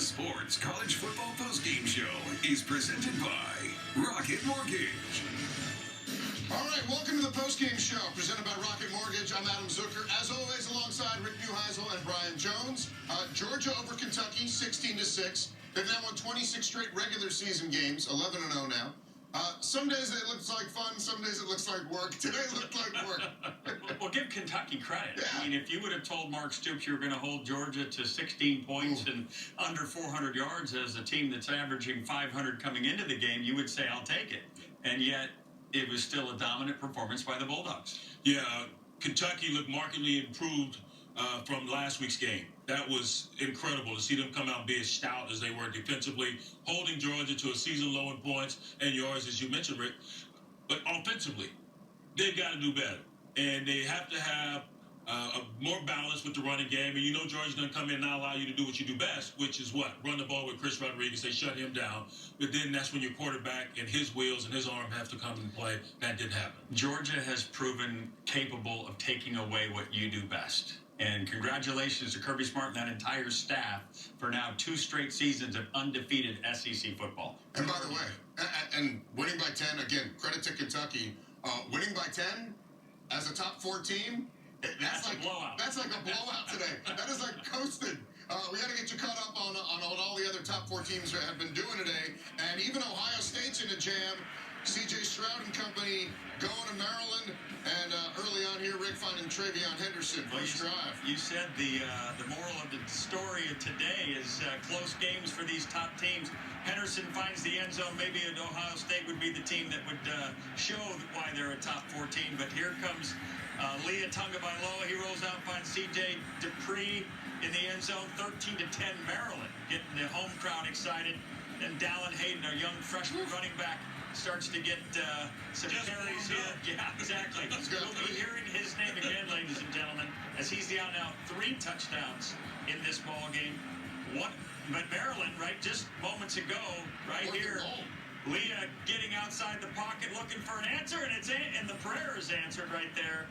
Sports College Football Postgame Show is presented by Rocket Mortgage. All right, welcome to the Postgame Show presented by Rocket Mortgage. I'm Adam Zucker, as always, alongside Rick Neuheisel and Brian Jones. Georgia over Kentucky, 16-6. They've now won 26 straight regular season games, 11-0 now. Some days it looks like fun, some days it looks like work. Today looked like work. Well, give Kentucky credit. Yeah. I mean, if you would have told Mark Stoops you were going to hold Georgia to 16 points and under 400 yards as a team that's averaging 500 coming into the game, you would say, I'll take it. And yet, it was still a dominant performance by the Bulldogs. Yeah, Kentucky looked markedly improved from last week's game. That was incredible to see them come out and be as stout as they were defensively, holding Georgia to a season low in points and yards, as you mentioned, Rick. But offensively, they've got to do better. And they have to have more balance with the running game. And you know Georgia's going to come in and not allow you to do what you do best, which is what? Run the ball with Chris Rodriguez. They shut him down. But then that's when your quarterback and his wheels and his arm have to come into play. That didn't happen. Georgia has proven capable of taking away what you do best. And congratulations to Kirby Smart and that entire staff for now 2 straight seasons of undefeated SEC football. And by the way, and winning by 10, again, credit to Kentucky. Winning by 10 as a top 4 team, that's like a blowout. That's like a blowout today. That is like coasted. We got to get you caught up on what all the other top 4 teams have been doing today. And even Ohio State's in a jam. C.J. Stroud and company going to Maryland. And early on here, Rick finding Travion Henderson first drive. You said the moral of the story of today is close games for these top teams. Henderson finds the end zone. Maybe Ohio State would be the team that would show why they're a top 4 team. But here comes Leah Tungabailoa. He rolls out and finds C.J. Dupree in the end zone. 13-10 Maryland, getting the home crowd excited. Then Dallin Hayden, our young freshman running back, starts to get some carries here. Yeah, exactly. We'll be hearing his name again, ladies and gentlemen, as he's the out-and-out 3 touchdowns in this ball game. But Maryland, right, just moments ago, right here, Leah getting outside the pocket, looking for an answer, and the prayer is answered right there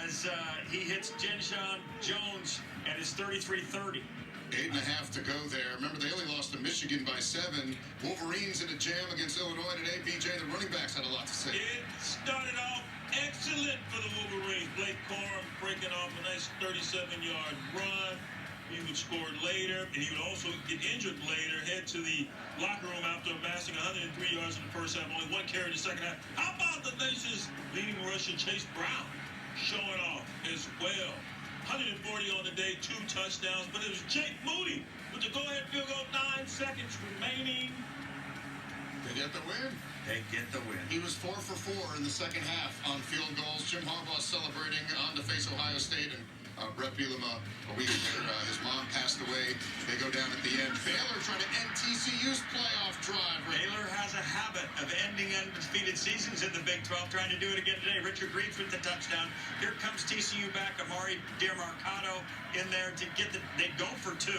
as he hits Jenshawn Jones and his 33-30. 8.5 to go there. Remember, they only lost to Michigan by 7. Wolverines in a jam against Illinois today. BJ, the running backs had a lot to say. It started off excellent for the Wolverines. Blake Corum breaking off a nice 37-yard run. He would score later, and he would also get injured later, head to the locker room after amassing 103 yards in the first half, only 1 carry in the second half. How about the nation's leading rusher, Chase Brown, showing off as well? 140 on the day, 2 touchdowns, but it was Jake Moody with the go-ahead field goal, 9 seconds remaining. They get the win. They get the win. He was 4 for 4 in the second half on field goals. Jim Harbaugh celebrating on to face Ohio State, and Brett Bielema, a week later, his mom passed away. They go down at the end. Baylor trying to end TCU's playoff drive. Baylor has a habit of ending undefeated seasons in the Big 12, trying to do it again today. Richard Reeves with the touchdown. Here comes TCU back. Amari Demarcado in there to get they go for 2,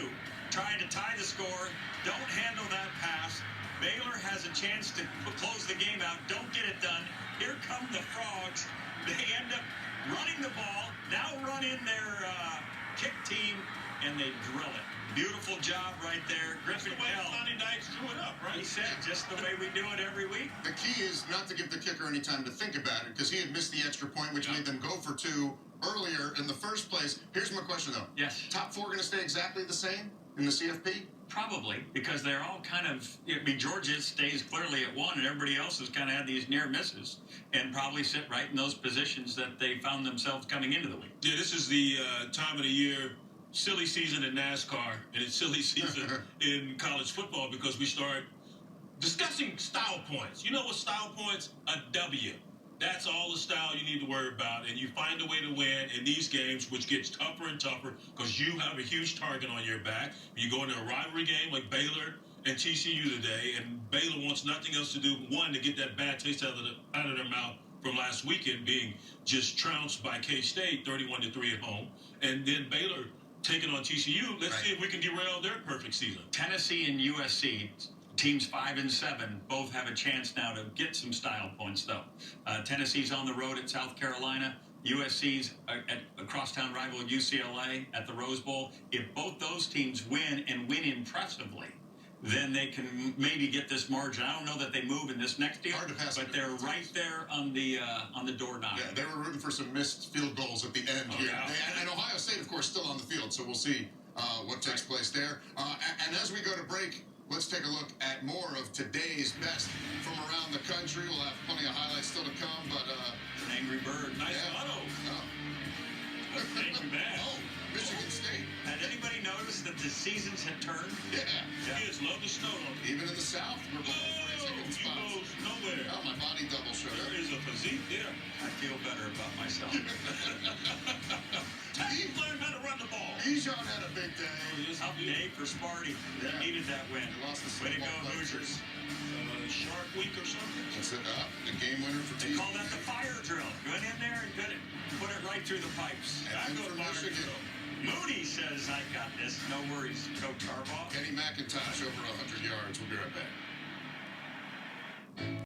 trying to tie the score. Don't handle that pass. Baylor has a chance to close the game out. Don't get it done. Here come the Frogs. They end up running the ball, now run in their kick team, and they drill it. Beautiful job right there. Griffin Kell. Sonny Dykes drew it up, right? He said, just the way we do it every week. The key is not to give the kicker any time to think about it, because he had missed the extra point, which made them go for 2 earlier in the first place. Here's my question, though. Yes. Top 4 going to stay exactly the same in the CFP? Probably, because they're all kind of, Georgia stays clearly at 1, and everybody else has kind of had these near misses, and probably sit right in those positions that they found themselves coming into the week. Yeah, this is the time of the year, silly season in NASCAR, and it's silly season in college football, because we start discussing style points. You know what style points? A W. That's all the style you need to worry about, and you find a way to win in these games, which gets tougher and tougher because you have a huge target on your back. You go into a rivalry game like Baylor and TCU today, and Baylor wants nothing else to do, one, to get that bad taste out of their mouth from last weekend, being just trounced by K-State 31-3 at home, and then Baylor taking on TCU. Let's see if we can derail their perfect season. Tennessee and USC, teams 5 and 7, both have a chance now to get some style points, though. Tennessee's on the road at South Carolina. USC's a crosstown rival UCLA at the Rose Bowl. If both those teams win and win impressively, then they can maybe get this margin. I don't know that they move in this next year, but they're right there on the doorknob. Yeah, they were rooting for some missed field goals at the end here. Yeah. And Ohio State, of course, still on the field, so we'll see what takes place there. And as we go to break, let's take a look at more of today's best from around the country. We'll have plenty of highlights still to come, but... An angry bird. Nice yeah. auto. Oh. Angry man. Oh, Michigan State. Had anybody noticed that the seasons had turned? Yeah. Kids love the snow, don't they? Even in the South, we're both raising in He spots. goes nowhere. Oh, my body double showed up. There is a physique there. I feel better about myself. He learned how to run the ball. Bijan had a big day. Up day for Sparty. They Yeah. needed that win. They lost the Way to Super go, Bowl Hoosiers. Shark Week or something. That's it. The game winner for They T. call that the fire drill. Went in there and put it right through the pipes. And I then go for to Fire Michigan, Drill. Moody says, I got this. No worries, Coach Harbaugh. Kenny McIntosh over 100 yards. We'll be right back.